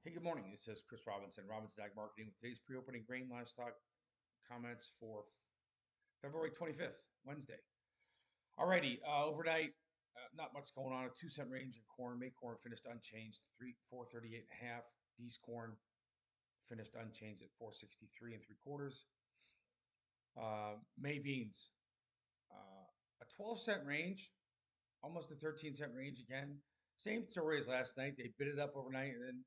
Hey, good morning. This is Chris Robinson, Robinson Ag Marketing, with today's pre-opening grain livestock comments for February 25th, Wednesday. Alrighty, overnight, not much going on. A 2 cent range in corn. May corn finished unchanged, 438.5. D's corn finished unchanged at 463 3/4. May beans, a 12 cent range, almost a 13 cent range again. Same story as last night. They bid it up overnight and then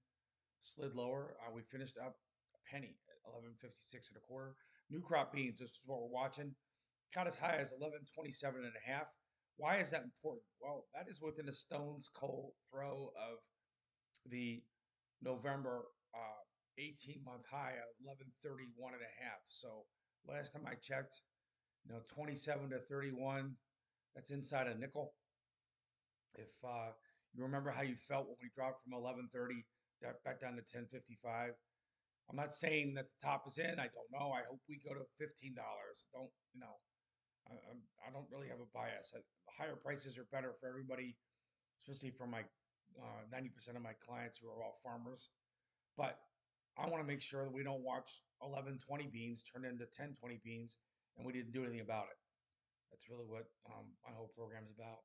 slid lower. We finished up a penny at 11.56 1/4. New crop beans, this is what we're watching, got as high as 11.27 1/2. Why is that important? Well, that is within a stone's throw of the November 18-month high of 11.31 1/2. So last time I checked, 27 to 31, that's inside a nickel. If you remember how you felt when we dropped from 11.30 back down to 10.55. I'm not saying that the top is in. I don't know. I hope we go to $15. Don't, I don't really have a bias. Higher prices are better for everybody, especially for my 90% of my clients who are all farmers. But I want to make sure that we don't watch 11.20 beans turn into 10.20 beans and we didn't do anything about it. That's really what my whole program is about.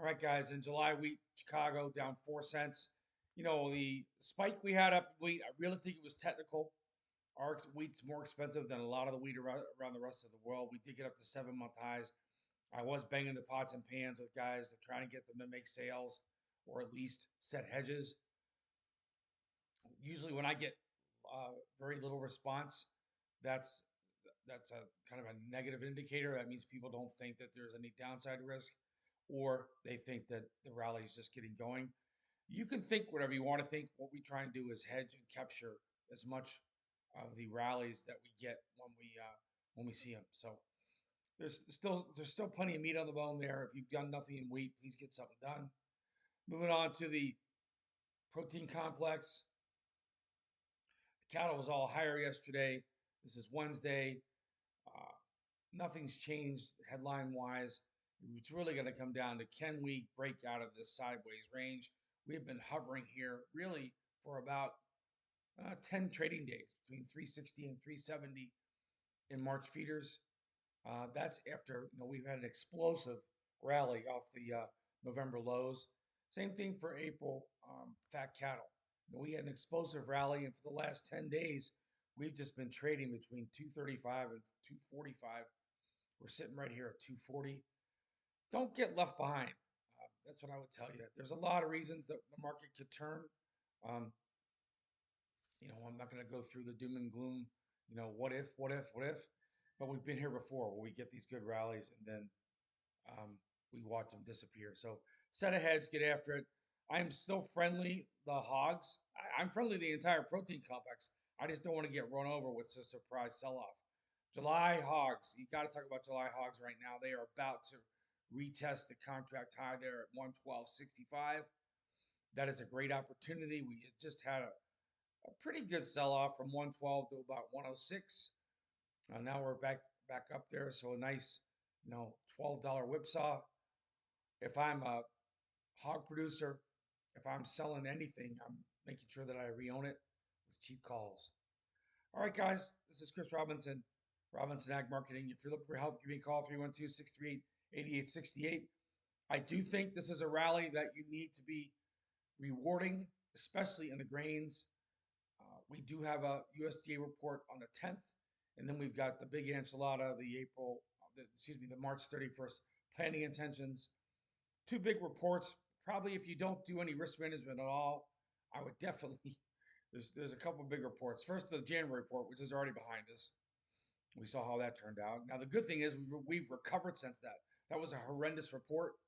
All right, guys. In July, wheat, Chicago down 4 cents. The spike we had up wheat, I really think it was technical. Our wheat's more expensive than a lot of the wheat around the rest of the world. We did get up to 7 month highs. I was banging the pots and pans with guys to try to get them to make sales or at least set hedges. Usually, when I get very little response, that's that's a kind of a negative indicator. That means people don't think that there's any downside risk, or they think that the rally is just getting going. You can think whatever you want to think. What we try and do is hedge and capture as much of the rallies that we get when we see them. So there's still plenty of meat on the bone there. If you've done nothing in wheat, please get something done. Moving on to the protein complex. The cattle was all higher yesterday. This is Wednesday. Uh, Nothing's changed headline wise. It's really going to come down to, can we break out of this sideways range? We've been hovering here really for about 10 trading days, between 360 and 370 in March feeders. That's after we've had an explosive rally off the November lows. Same thing for April fat cattle. We had an explosive rally, and for the last 10 days, we've just been trading between 235 and 245. We're sitting right here at 240. Don't get left behind. That's what I would tell you. There's a lot of reasons that the market could turn. Um, I'm not going to go through the doom and gloom. What if? But we've been here before, where we get these good rallies and then we watch them disappear. So set aheads, get after it. I'm still friendly the hogs. I'm friendly the entire protein complex. I just don't want to get run over with a surprise sell-off. July hogs. You got to talk about July hogs right now. They are about to retest the contract high there at 112.65. That is a great opportunity. We just had a pretty good sell-off from 112 to about 106. Now we're back up there, so a nice, $12 whipsaw. If I'm a hog producer, if I'm selling anything, I'm making sure that I re-own it with cheap calls. All right, guys, this is Chris Robinson, Robinson Ag Marketing. If you're looking for help, give me a call, 312-638-8868. I do think this is a rally that you need to be rewarding, especially in the grains. We do have a USDA report on the 10th, and then we've got the big enchilada, the March 31st planning intentions. Two big reports. Probably if you don't do any risk management at all, I would definitely. There's a couple big reports. First, the January report, which is already behind us. We saw how that turned out. Now the good thing is we've recovered since that. That was a horrendous report.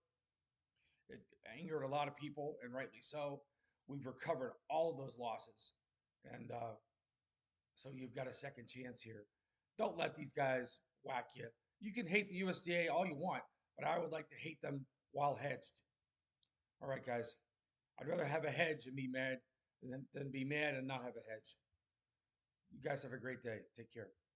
It angered a lot of people, and rightly so. We've recovered all of those losses, and so you've got a second chance here. Don't let these guys whack you. You can hate the USDA all you want, but I would like to hate them while hedged. All right, guys. I'd rather have a hedge and be mad than be mad and not have a hedge. You guys have a great day. Take care.